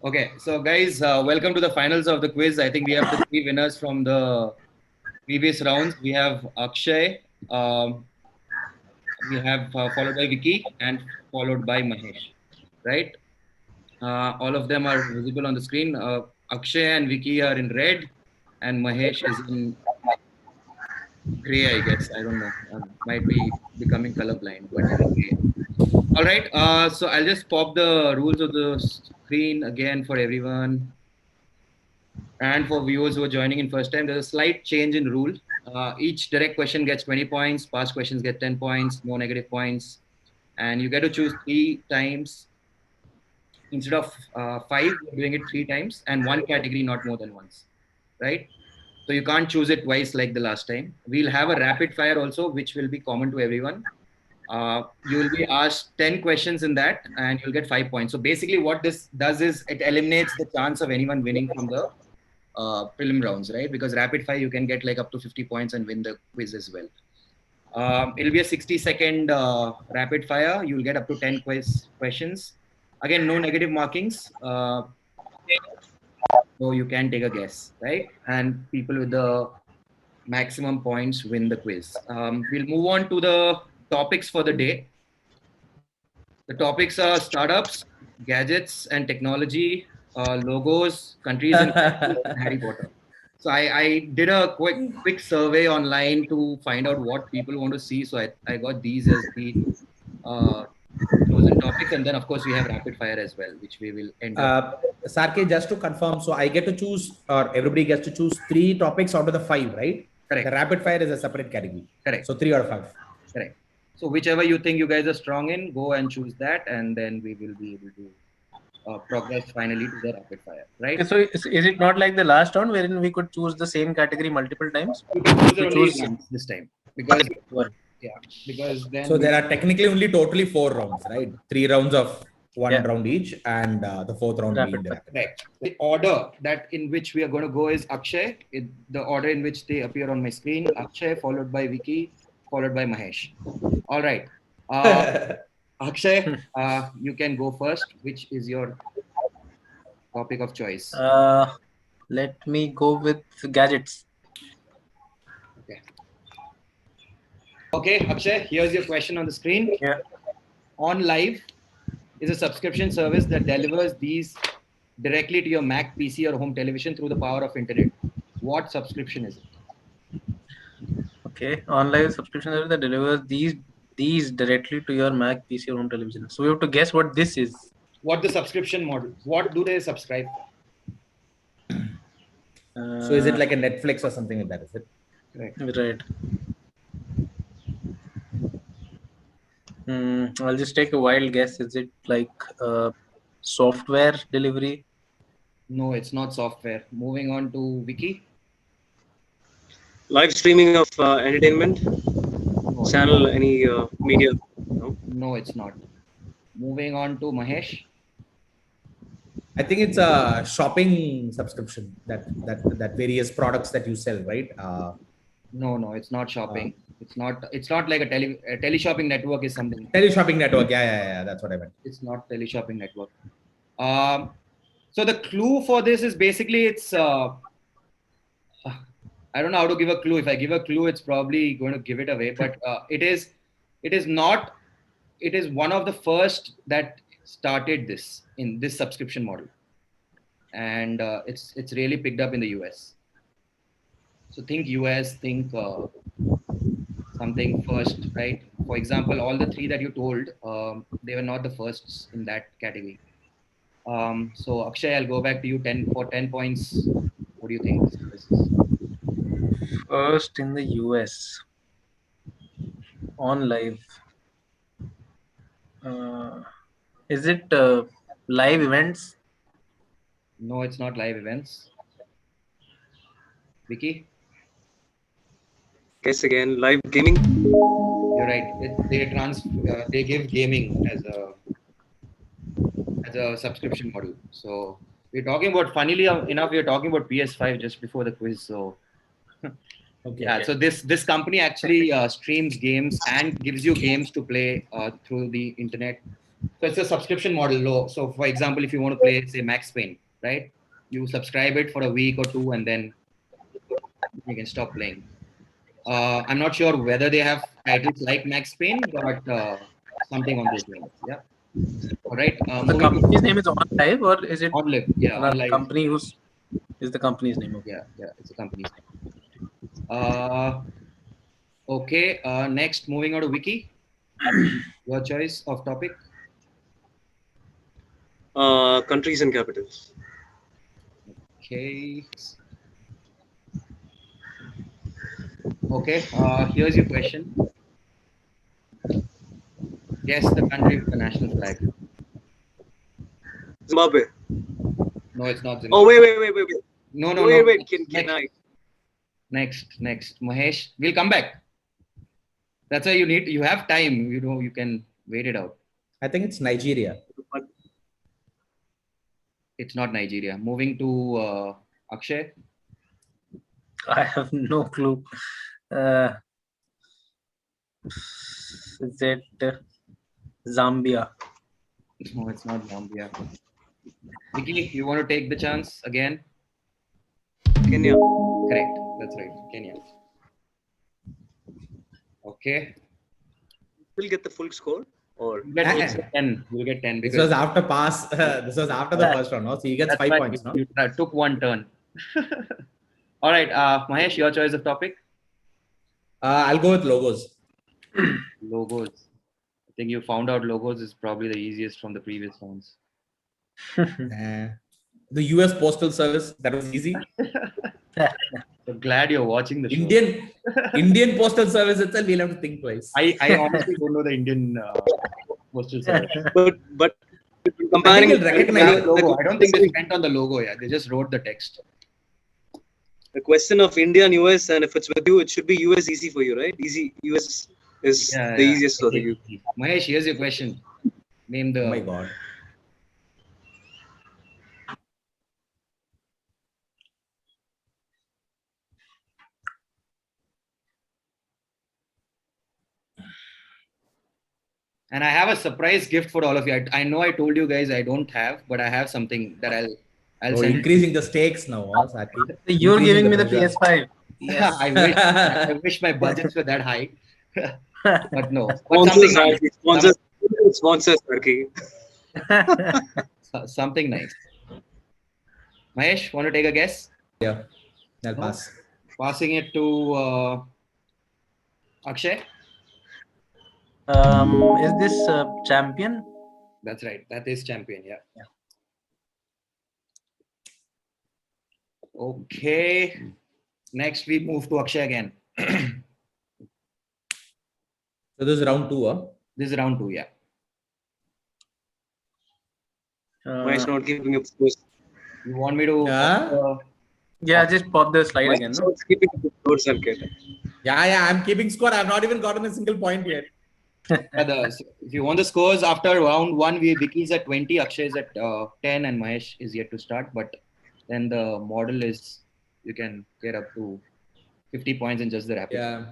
Okay, so guys, welcome to the finals of the quiz. I think we have the three winners from the previous rounds. We have Akshay, um, we have followed by Vicky, and followed by Mahesh. Right? All of them are visible on the screen. Akshay and Vicky are in red, and Mahesh is in gray. I guess I don't know. Might be becoming colorblind, but he's in gray. All right. So I'll just pop the rules of the screen again for everyone. And for viewers who are joining in first time, there's a slight change in rule. Each direct question gets 20 points, past questions get 10 points, no negative points. And you get to choose three times. Instead of five, you're doing it three times, and one category, not more than once. Right? So you can't choose it twice like the last time. We'll have a rapid fire also, which will be common to everyone. You will be asked 10 questions in that, and you'll get 5 points. So basically, what this does is it eliminates the chance of anyone winning from the prelim rounds, right? Because rapid fire, you can get like up to 50 points and win the quiz as well. It'll be a 60-second rapid fire. You'll get up to 10 questions. Again, no negative markings. So you can take a guess, right? And people with the maximum points win the quiz. We'll move on to the topics for the day. The topics are startups, gadgets and technology, logos, countries and Harry Potter. So I did a quick survey online to find out what people want to see. So I got these as the uh, chosen topics, and then of course we have rapid fire as well, which we will enter. Sarke, just to confirm, so I get to choose, or everybody gets to choose three topics out of the five, right? Correct. The rapid fire is a separate category. Correct. So 3 out of 5. Correct. So whichever you think you guys are strong in, go and choose that, and then we will be able to progress finally to the rapid fire, right? Okay, so is it not like the last round wherein we could choose the same category multiple times? You can choose only once this time because because then so there are technically only totally 4 rounds, right? 3 rounds of one round each, and the 4th round being the rapid. Right. The order that in which we are going to go is Akshay. The order in which they appear on my screen: Akshay, followed by Vicky, followed by Mahesh. All right. Akshay, you can go first. Which is your topic of choice? Let me go with gadgets. Okay, Akshay, here's your question on the screen. Yeah. OnLive is a subscription service that delivers these directly to your Mac, PC, or home television through the power of internet. What subscription is it? Okay, online subscription service that delivers these directly to your Mac, PC, or home television. So we have to guess what this is. What the subscription model? What do they subscribe? So is it like a Netflix or something like that? Is it? Right. I'll just take a wild guess. Is it like software delivery? No, it's not software. Moving on to Vicky. Live streaming of entertainment channel, any media? No, it's not. Moving on to Mahesh. I think it's a shopping subscription that various products that you sell, right? No, it's not shopping. It's not like a teleshopping network is something. Teleshopping network, yeah, that's what I meant. It's not teleshopping network. So the clue for this is basically it's. I don't know how to give a clue. If I give a clue, it's probably going to give it away. But it is not. It is one of the first that started this in this subscription model, and it's really picked up in the US. So think US, think something first, right? For example, all the three that you told, they were not the firsts in that category. So Akshay, I'll go back to you 10 points. What do you think this is? First in the US. OnLive. Is it live events? No, it's not live events. Vicky? Guess again, live gaming? You're right. They give gaming as a subscription model. So we're talking about, funnily enough, we're talking about PS5 just before the quiz. So Okay. yeah, so this company actually streams games and gives you games to play through the internet So it's a subscription model. So for example, if you want to play, say, Max Payne, right? You subscribe it for a week or two, and then you can stop playing. I'm not sure whether they have titles like Max Payne, but something on those lines. Yeah. All right. The Moving company's name is OnLive, or is it to OnLive. Yeah, the OnLive. company who's is the company's name? Okay. Yeah, it's a company's name. Okay. Next, moving on to Wiki. Your choice of topic. Countries and capitals. Okay. Okay. Here's your question. Guess the country with the national flag. Zimbabwe. No, it's not Oh, Zimbabwe. wait. No, no, wait, no. wait. Can I? Next. Mahesh, we'll come back. That's why you have time. You can wait it out. I think it's Nigeria. It's not Nigeria. Moving to Akshay. I have no clue. Is it Zambia? No, it's not Zambia. Vicky, you want to take the chance again? Kenya. Correct. That's right. Kenya. Okay. We'll get the full score, or You'll get 10. You'll get 10 This because was after pass. This was after the first round, no? So he gets that's 5 why points, no? you took one turn. All right. Mahesh, your choice of topic. I'll go with logos. Logos. I think you found out logos is probably the easiest from the previous rounds. The US Postal Service, that was easy. So glad you're watching the show. Indian Postal Service itself, we'll have to think twice. I honestly don't know the Indian postal service. but I comparing think you'll recognize The logo. I don't think they spent on the logo. Yeah, they just wrote the text. the question of India and US, and if it's with you, it should be US easy for you, right? Easy. US is the easiest for you. Mahesh, here's your question. Name the. Oh my God. And I have a surprise gift for all of you. I know I told you guys I don't have, but I have something that I'll Oh, send. increasing the stakes now, huh, Sati? You're Increasing giving me the pressure. PS5. Yes. I wish my budgets were that high, but no. But Sponsors, something nice. sponsors, Sarki. Something nice. Mahesh, want to take a guess? Yeah, I'll No? pass. Passing it to Akshay. Is this champion? That's right. That is champion. Yeah. Okay. Next, we move to Akshay again. So this is round 2, huh? This is round 2. Yeah. Why is not keeping up scores? You want me to? Yeah. Yeah, just pop the slide again. No? It's keeping up the scores, Sarki. Yeah, I'm keeping score. I've not even gotten a single point yet. If you want the scores after round 1, Vicky's at 20, Akshay is at 10, and Mahesh is yet to start. But then the model is you can get up to 50 points in just the rapid. Yeah.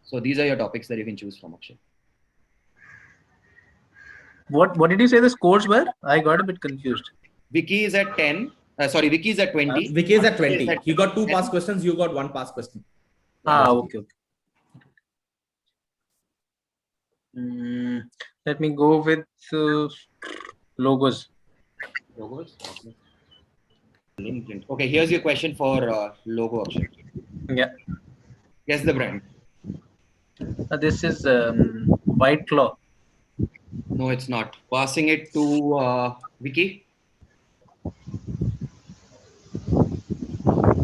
So these are your topics that you can choose from, Akshay. What did you say the scores were? I got a bit confused. Vicky is at 10. Vicky is at 20. Vicky is at 20. Akshay is You got 2 pass questions. You got 1 pass question. Okay. Let me go with logos. Logos. Okay. LinkedIn. Okay, here's your question for logo option. Yeah. Guess the brand. This is White Claw. No, it's not. Passing it to Vicky.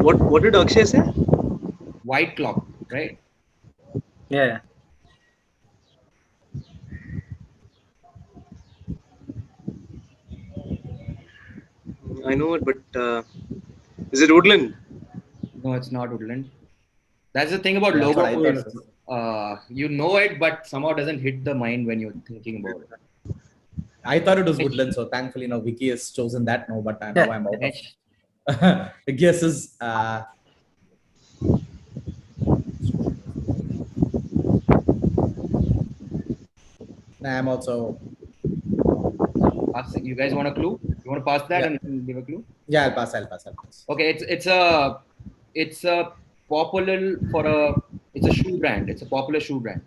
What did Akshay say? White Clock, right? Yeah. I know it, but is it Woodland? No, it's not Woodland. That's the thing about That's logo. what I thought is, it was. you know it, but somehow doesn't hit the mind when you're thinking about it. I thought it was Woodland, so thankfully now Vicky has chosen that now, but I know I'm out of Mahesh, the guesses. I'm also You guys want a clue? You want to pass that and give a clue? Yeah, I'll pass. Okay, it's a popular for a it's a shoe brand. It's a popular shoe brand.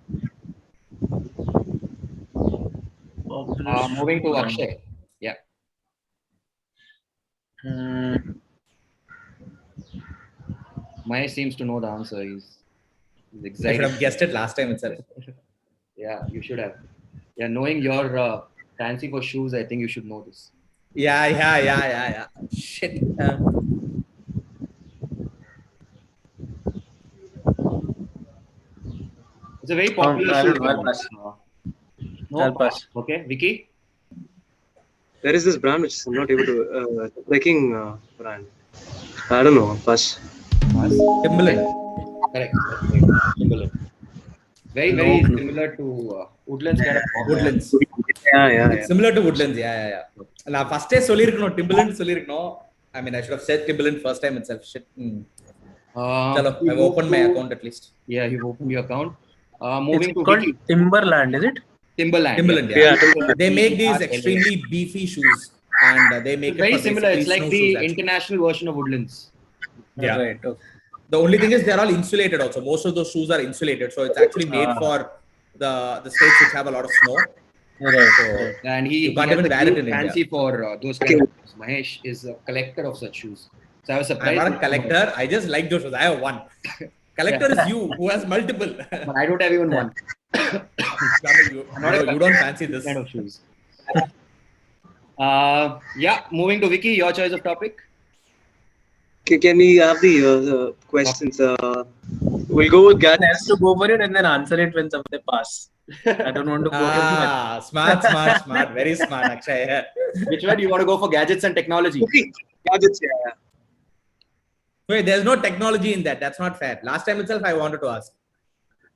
Moving to Akshay. Yeah. Mahesh seems to know the answer. He's I should excited. have guessed it last time itself. Yeah, you should have. Yeah, knowing your fancy for shoes, I think you should know this. Yeah. Shit. It's a very popular shoe brand. I'll pass. Okay, Vicky. There is this brand which I'm not able to. Trekking brand. I don't know. Pass. Timberland. Correct. Timberland. Very similar to Woodlands kind of. Woodlands. Yeah. It's similar to Woodlands. Yeah. Now, first day solirikno Timberland solirikno. I mean, I should have said Timberland first time itself. Shit. Chalo, I've opened my account at least. Yeah, you've opened your account. Moving It's to called Vicky. Timberland, is it? Timberland. Yeah. They make these extremely beefy shoes, and they make It's very it for similar. It's basically like snow the shoes, actually. international version of Woodlands. Yeah. Right. Okay. The only thing is they're all insulated also. Most of those shoes are insulated, so it's actually made for the states which have a lot of snow. Right. So And You can't even wear it in fancy for those kind of shoes. Mahesh is a collector of such shoes. So I was I'm surprised. not a collector. I just like those shoes. I have one. Collector is you who has multiple. But I don't have even one. you don't fancy this. Kind of shoes. Yeah, moving to Vicky, your choice of topic. Can we have the questions? We'll go with One has gadgets. to go for it and then answer it when somebody pass. I don't want to go. Smart. Very smart, Akshay. Which one do you want to go for? Gadgets and technology. Okay. Gadgets. Yeah. Wait, there's no technology in that. That's not fair. Last time itself, I wanted to ask.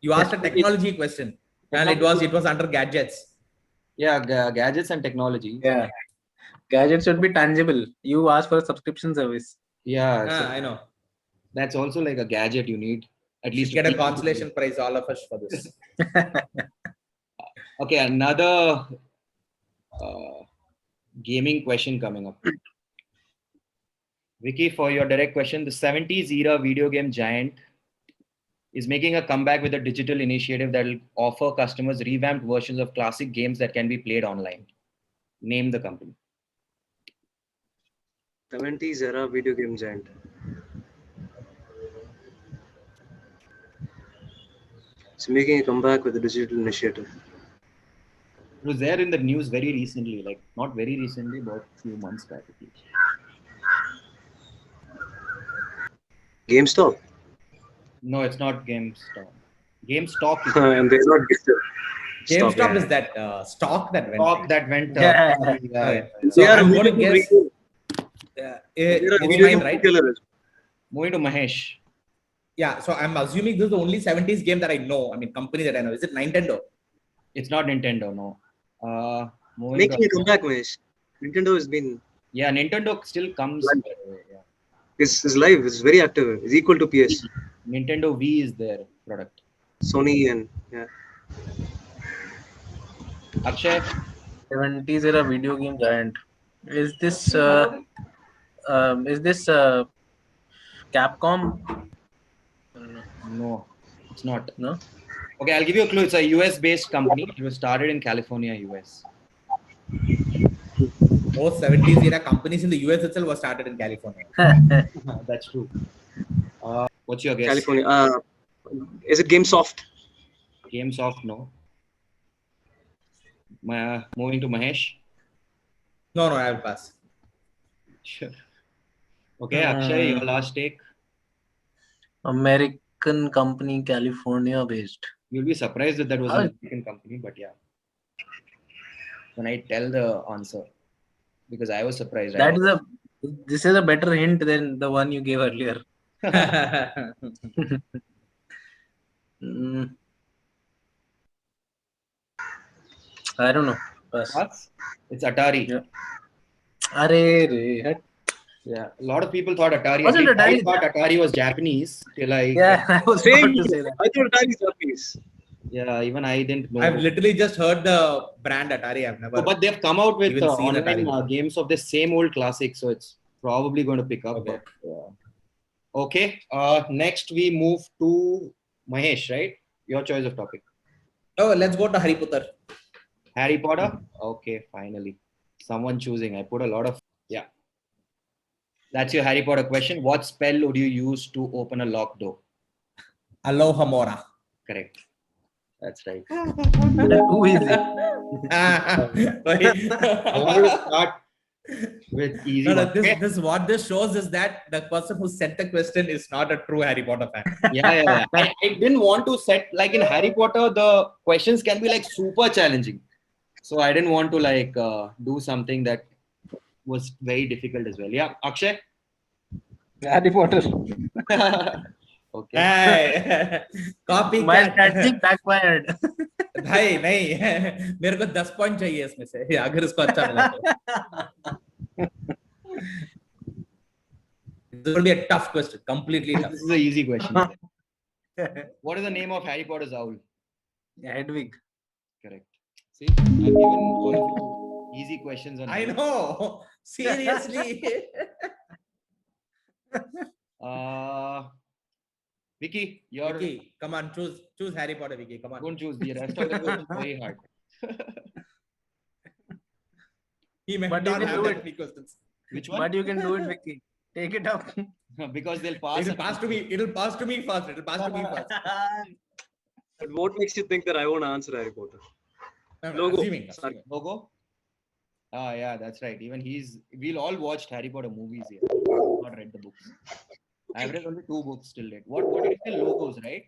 You asked a technology question, and it was under gadgets. Yeah, gadgets and technology. Yeah. Gadgets should be tangible. You ask for a subscription service. Yeah, so I know. that's also like a gadget you need. At least Get to a keep consolation prize, all of us, for this. Okay, another gaming question coming up. Vicky, for your direct question, the 70s era video game giant is making a comeback with a digital initiative that will offer customers revamped versions of classic games that can be played online. Name the company. 70s era video game giant. It's making a comeback with a digital initiative. It was there in the news very recently, like not very recently, but a few months back at least. GameStop. No, it's not GameStop. GameStop is And they're not gifted. GameStop is that stock that went. stock that went. Yeah. So They are I'm a going to video guess. game It's video mine, game right? retailer. Moving to Mahesh. Yeah. So I'm assuming this is the only 70s game that I know. I mean, company that I know. Is it Nintendo? It's not Nintendo, no. Moving Making to, a comeback, Mahesh. Nintendo has been yeah, Nintendo still comes. Yeah. is live. It's very active. It's equal to PS, Nintendo Wii is their product. Sony, and yeah. Akshay, 70s era video game giant. Is this Capcom? no, it's not. No. Okay, I'll give you a clue. It's a US-based company. It was started in California, US. Most 70s era companies in the US itself were started in California. That's true. What's your guess? California. Is it GameSoft? GameSoft, no. Moving to Mahesh. No, I will pass. Sure. Okay, Akshay, your last take. American company, California based. You'll be surprised that was an American company, but yeah. When I tell the answer, because I was surprised. This is a better hint than the one you gave earlier. I don't know. Pass. It's Atari. Yeah. Yeah, a lot of people thought Atari. Was it Atari? I thought Atari was Japanese till I. Yeah, I was about to say that. I thought Atari is Japanese. Yeah, even I didn't know. I've literally just heard the brand Atari. I've never. Oh, but they've come out with Even seen online Atari. games of the same old classic, so it's probably going to pick up. Okay. But, okay. Next we move to Mahesh, right? Your choice of topic. Oh, let's go to Harry Potter. Harry Potter. Okay, finally, someone choosing. I put a lot of yeah. That's your Harry Potter question. What spell would you use to open a locked door? Aloha Mora. Correct. That's right. Too easy. I wanted to start with easy No, one. Okay? this what this shows is that the person who sent the question is not a true Harry Potter fan. Yeah. I didn't want to set like in Harry Potter, the questions can be like super challenging. So I didn't want to like do something that was very difficult as well. Yeah, Akshay. Harry Potter. Okay. Hey, copy My strategy backfired. भाई नहीं मेरे को 10 point चाहिए इसमें से अगर इसको अच्छा मिला तो This will be a tough question, completely tough. This is an easy question. What is the name of Harry Potter's owl? Hedwig. Correct. See, I've given all of you easy questions on. I know. Seriously. Vicky, your Vicky, come on, choose Harry Potter, Vicky. Come on. don't choose the rest of the questions very hard. He may But not you can have do that it. many questions. Which one? But you can do it, Vicky. Take it up. Because they'll pass. It'll pass to me. It'll pass to me first. It'll pass to me first. But what makes you think that I won't answer Harry Potter? No, Logo. assuming. Logo? Ah, yeah, that's right. Even we'll all watched Harry Potter movies here. Not read the books. I've read only 2 books till date. What did you say? Logos, right?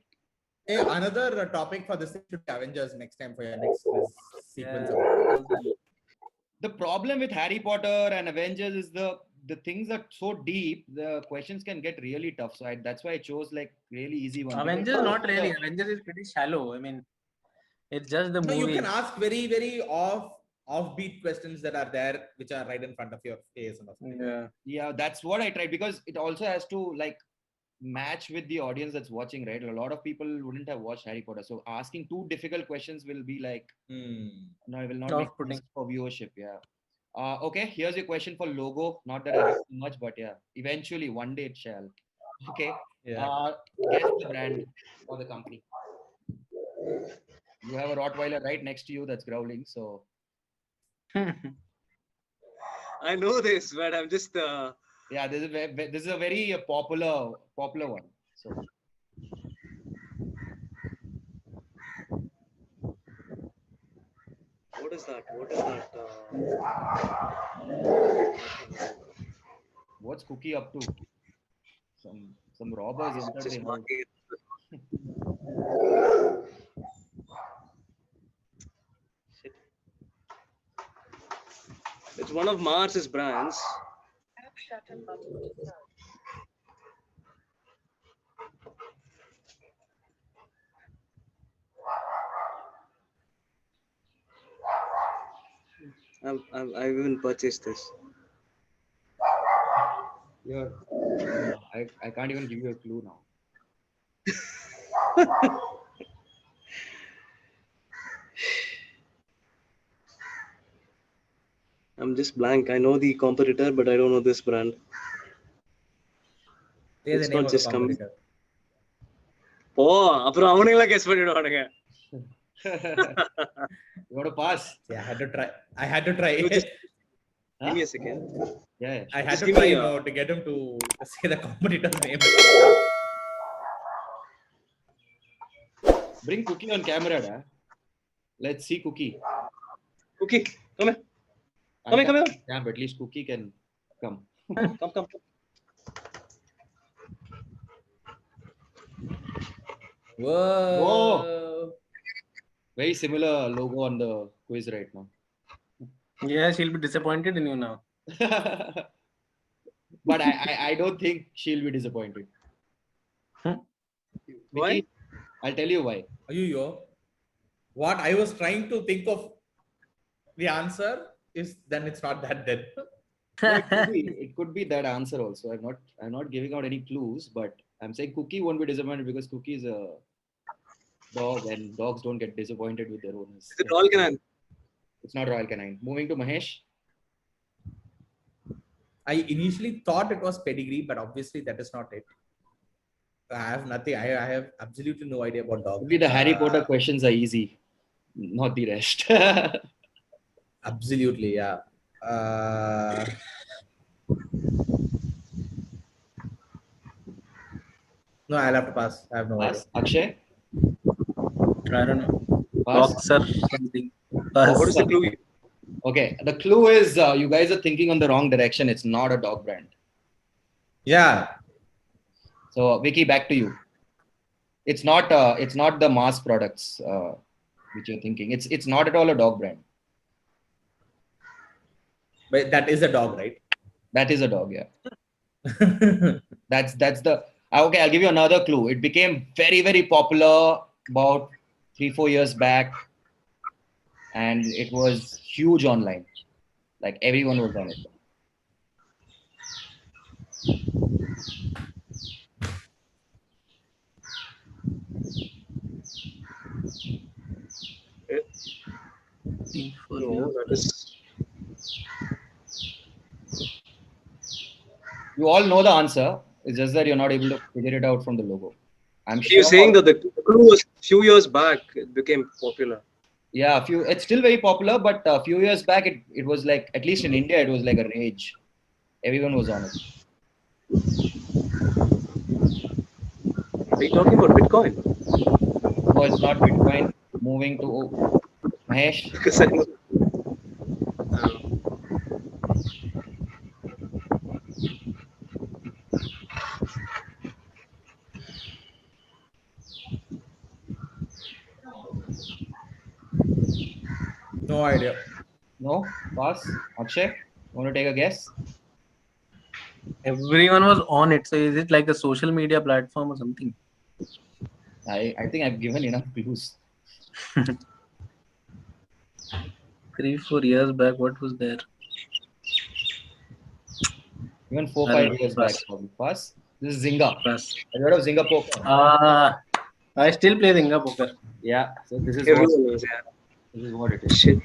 Hey, another topic for this should be Avengers next time for your next quiz sequence. The problem with Harry Potter and Avengers is the things are so deep, the questions can get really tough. So that's why I chose like really easy ones. Avengers, not really. Avengers is pretty shallow. I mean, it's just the No, movie. you can ask very, very offbeat questions that are there, which are right in front of your face. And Yeah, that's what I tried because it also has to like match with the audience that's watching, right? A lot of people wouldn't have watched Harry Potter, so asking 2 difficult questions will be like no, it will not make sense for viewership. Yeah. Okay, here's your question for logo. Not that I have too much, but yeah, eventually one day it shall. Okay. Yeah. Guess the brand or the company. You have a Rottweiler right next to you that's growling. So I know this, but I'm just. yeah, this is a very popular one. So What is that? What is that? what's Cookie up to? Some robbers entered Just the house. marking it. Shit. It's one of Mars's brands. I've even purchased this. Yeah, I can't even give you a clue now. I'm just blank. I know the competitor, but I don't know this brand. Say the It's name not of the just coming. competitor. அப்புறம் அவனுங்களா guess பண்ணிடுவானுங்க. You want to pass? Yeah, I had to try. Give me a second. Yeah. I had Just to give try me to get him to say the competitor's name. Bring Cookie on camera, da. Let's see Cookie. Cookie, come here. Come here. Yeah, but at least Cookie can come. Come. Whoa. Very similar logo on the quiz right now. Yeah, she'll be disappointed in you now. But I don't think she'll be disappointed. Why? Vicky, I'll tell you why. Ayyo. What I was trying to think of the answer is then it's not that dead. No, it could be that answer also. I'm not giving out any clues, but I'm saying Cookie won't be disappointed because Cookie is a dog, and dogs don't get disappointed with their owners. Is it Royal Canin? It's not Royal Canin. Moving to Mahesh. I initially thought it was pedigree, but obviously that is not it. I have nothing. I have absolutely no idea about dogs. Maybe the Harry Potter questions are easy, not the rest. Absolutely, yeah. No, I'll have to pass. I have no idea. Pass. Akshay. I don't know. Pass. Boxer something. What is the clue? Okay, the clue is you guys are thinking on the wrong direction. It's not a dog brand. Yeah. So Vicky, back to you. It's not the mass products which you're thinking. It's not at all a dog brand. But that is a dog, right? That is a dog, yeah. That's the okay. I'll give you another clue. It became very, very popular about 3-4 years back, and it was huge online. Like everyone was on it. No, that is. You all know the answer. It's just that you're not able to figure it out from the logo. I'm sure. You're saying that the clue was few years back. It became popular. Yeah, it's still very popular, but a few years back, it was like, at least in India, it was like a rage. Everyone was on it. Are you talking about Bitcoin? No, it's not Bitcoin. Moving to Mahesh. Because I know. No idea. No? Pass? Akshay? Want to take a guess? Everyone was on it. So is it like a social media platform or something? I think I've given enough clues. 3-4 years back, what was there? Even 4-5 I don't know. years Pass. back, probably. Pass? This is Zynga. Pass. Have you heard of Zynga Poker? I still play Zynga poker. Yeah. So this is Everyone knows, yeah. what it is. Shit.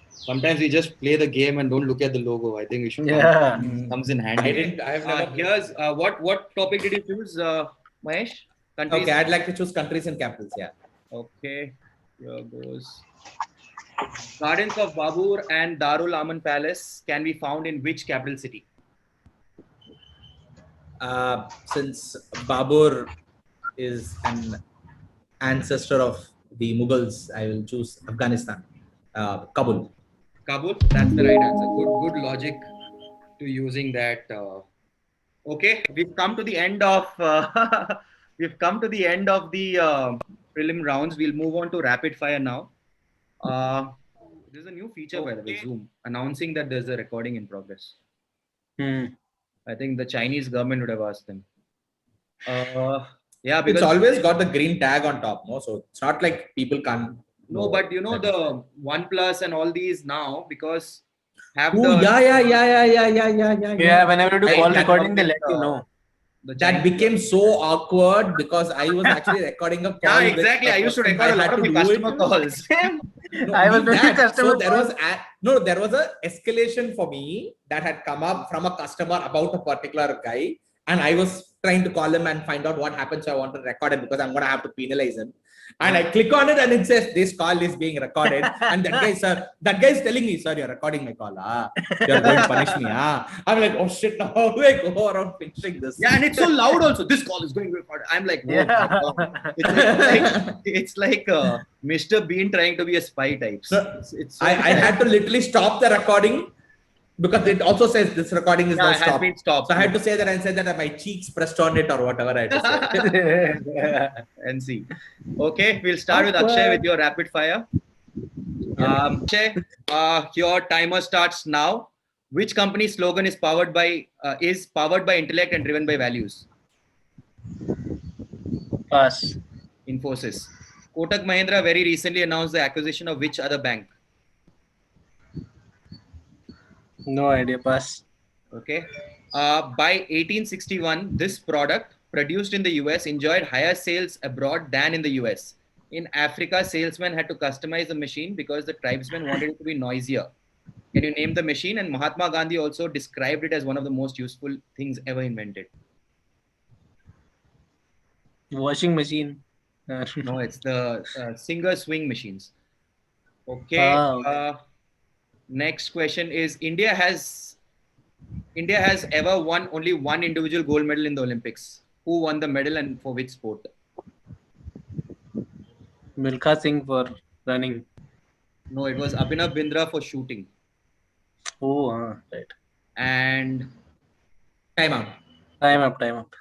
Sometimes we just play the game and don't look at the logo. I think we should. Yeah. Comes in handy. I've never. Here's what topic did you choose, Mahesh? Countries? Okay, I'd like to choose countries and capitals. Yeah. Okay, here goes. Gardens of Babur and Darul Aman Palace can be found in which capital city? Since Babur is an ancestor of the Mughals, I will choose Afghanistan. Kabul. Kabul. That's the right answer. Good logic to using that. Okay, we've come to the end of we've come to the end of the prelim rounds. We'll move on to rapid fire now. There's a new feature by the way, Zoom, announcing that there's a recording in progress. I think the Chinese government would have asked them. Yeah, because It's always got the green tag on top, no? So it's not like people can't. no, but you know the OnePlus and all these now because have Oh, the Yeah, whenever you do Right, call that recording, they one let you know. the That Chinese- became so awkward because I was actually recording a call. Yeah, with exactly. the I used to person. record a I had lot of to the do it. customer calls. No, I was not doing that. customer So there was there was a escalation for me that had come up from a customer about a particular guy, and I was trying to call him and find out what happened. So I want to record it because I'm gonna have to penalize him. And I click on it and it says this call is being recorded. And that guy is telling me, sir, you're recording my call. You're going to punish me. I'm like, oh shit, now how do I go around finishing this? Yeah, and it's so loud also. This call is going to be recorded. I'm like, whoa, Yeah. my God. It's like Mr. Bean trying to be a spy type. So, It's so I had to literally stop the recording because it also says this recording is yeah, now it has stopped. been stopped. So I had to say that and say that my cheeks pressed on it or whatever I had to say. And see. Okay, we'll start with Akshay with your rapid fire. Akshay, your timer starts now. Which company's slogan is powered by intellect and driven by values? Pass. Infosys. Kotak Mahindra very recently announced the acquisition of which other bank? No idea. Pass. Okay. By 1861, this product produced in the US enjoyed higher sales abroad than in the US. In Africa, salesmen had to customize the machine because the tribesmen wanted it to be noisier. Can you name the machine? And Mahatma Gandhi also described it as one of the most useful things ever invented. Washing machine. No, it's the Singer swing machines. Okay. Okay. Next question is India has ever won only one individual gold medal in the Olympics. Who won the medal and for which sport? Milkha Singh for running. No, it was Abhinav Bindra for shooting. Oh, right. And Time out. Time up.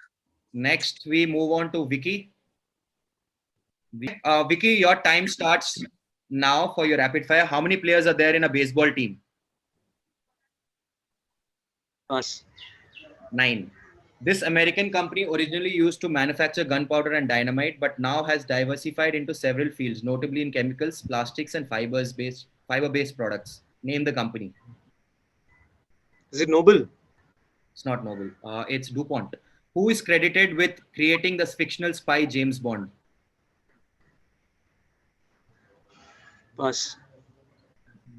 next we move on to Vicky. Vicky, your time starts now for your rapid fire. How many players are there in a baseball team? Pass. 9. This American company originally used to manufacture gunpowder and dynamite, but now has diversified into several fields, notably in chemicals, plastics, and fiber-based products. Name the company. Is it Noble? It's not Noble. It's DuPont. Who is credited with creating the fictional spy James Bond? Pass.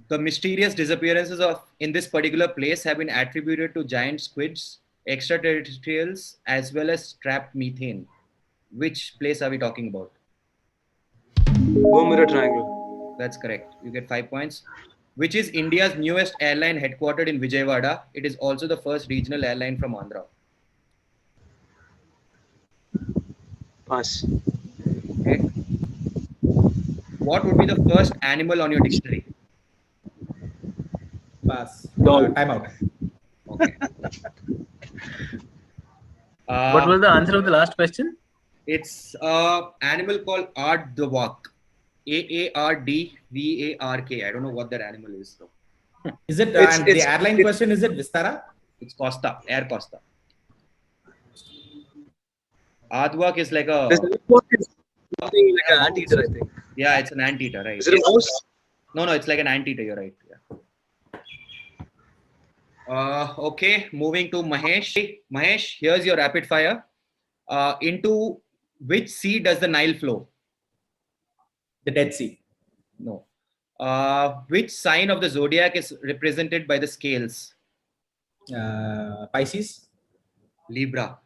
The mysterious disappearances in this particular place have been attributed to giant squids, extraterrestrials, as well as trapped methane. Which place are we talking about? Bermuda Triangle. That's correct. You get 5 points. Which is India's newest airline headquartered in Vijayawada. It is also the first regional airline from Andhra. Pass. Okay. What would be the first animal on your dictionary? Pass. Dog. Time out. Okay. What was the answer of the last question? It's an animal called Aardvark. Aardvark. I don't know what that animal is though. Is it? It's- And the it's- airline it's- question is it Vistara? It's Costa, Air Costa. Aardvark is like a There's something like an anteater, I think. yeah, it's an anteater, right? Is it a mouse? No, it's like an anteater. You're right. Yeah. Okay, moving to Mahesh. Mahesh, here's your rapid fire. Into which sea does the Nile flow? The Dead Sea. No. Which sign of the zodiac is represented by the scales? Pisces. Libra.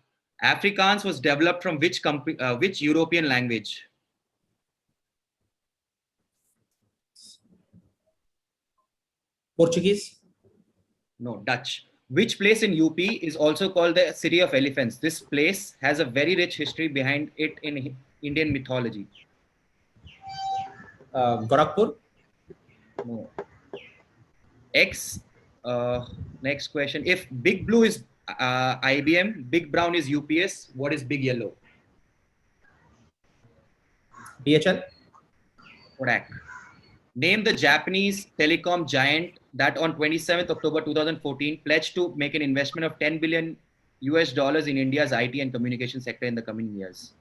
Afrikaans was developed from which European language? Portuguese. No, Dutch. Which place in UP is also called the City of Elephants? This place has a very rich history behind it in Indian mythology. Gorakhpur. No. Next question. If Big Blue is IBM, Big Brown is UPS, what is Big Yellow? DHL. Kodak. Name the Japanese telecom giant that on 27th October 2014 pledged to make an investment of $10 billion in India's IT and communication sector in the coming years.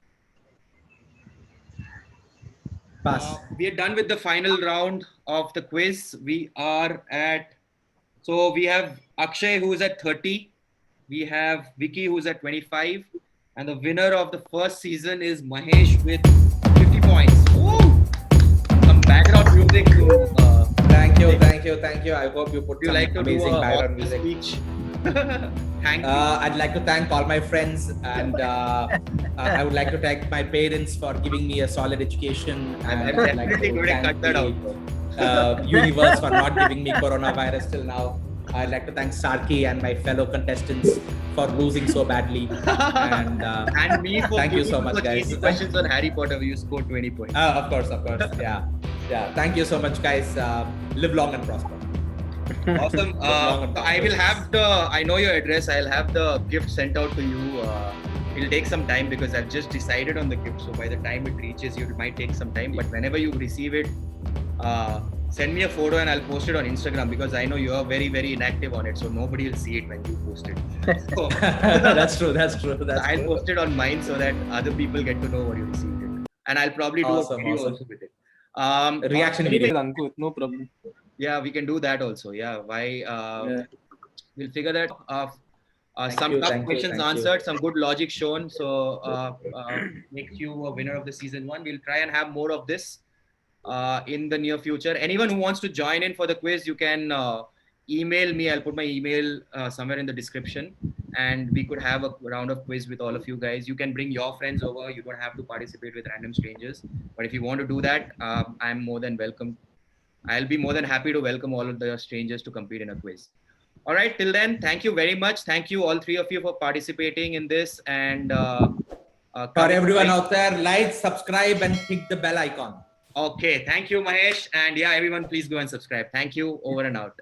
Pass. We are done with the final round of the quiz. We are so we have Akshay who is at 30. We have Vicky who's at 25. And the winner of the first season is Mahesh with 50 points. Woo! Some background music to Thank you. I hope you put you some like to do amazing a background Oscar music. speech. Thank you. I'd like to thank all my friends and I would like to thank my parents for giving me a solid education. I'm and I'd like definitely going to cut that out. Universe for not giving me coronavirus till now. I'd like to thank Sarki and my fellow contestants for losing so badly. And Me for thank you giving so much, such guys. easy questions on Harry Potter where you scored 20 points. Of course. Yeah. Thank you so much, guys. Live long and prosper. Awesome. I will have I know your address. I'll have the gift sent out to you. It'll take some time because I've just decided on the gift. So by the time it reaches you, it might take some time. But whenever you receive it, send me a photo and I'll post it on Instagram because I know you are very, very inactive on it. So nobody will see it when you post it. So, That's true. I'll post it on mine so that other people get to know what you received it. And I'll probably do a video also with it. Reaction video. Ankur, no problem. Yeah, we can do that also. Yeah, why? We'll figure that. Some you, tough thank you, questions thank you. answered, some good logic shown. So makes you a winner of the season 1. We'll try and have more of this in the near future. Anyone who wants to join in for the quiz, you can email me. I'll put my email somewhere in the description, and we could have a round of quiz with all of you guys. You can bring your friends over. You don't have to participate with random strangers. But if you want to do that, I'm more than welcome. I'll be more than happy to welcome all of the strangers to compete in a quiz. All right, till then, thank you very much. Thank you, all three of you, for participating in this. And for everyone out there, like, subscribe, and click the bell icon. Okay, thank you, Mahesh. And yeah, everyone, please go and subscribe. Thank you. Over and out.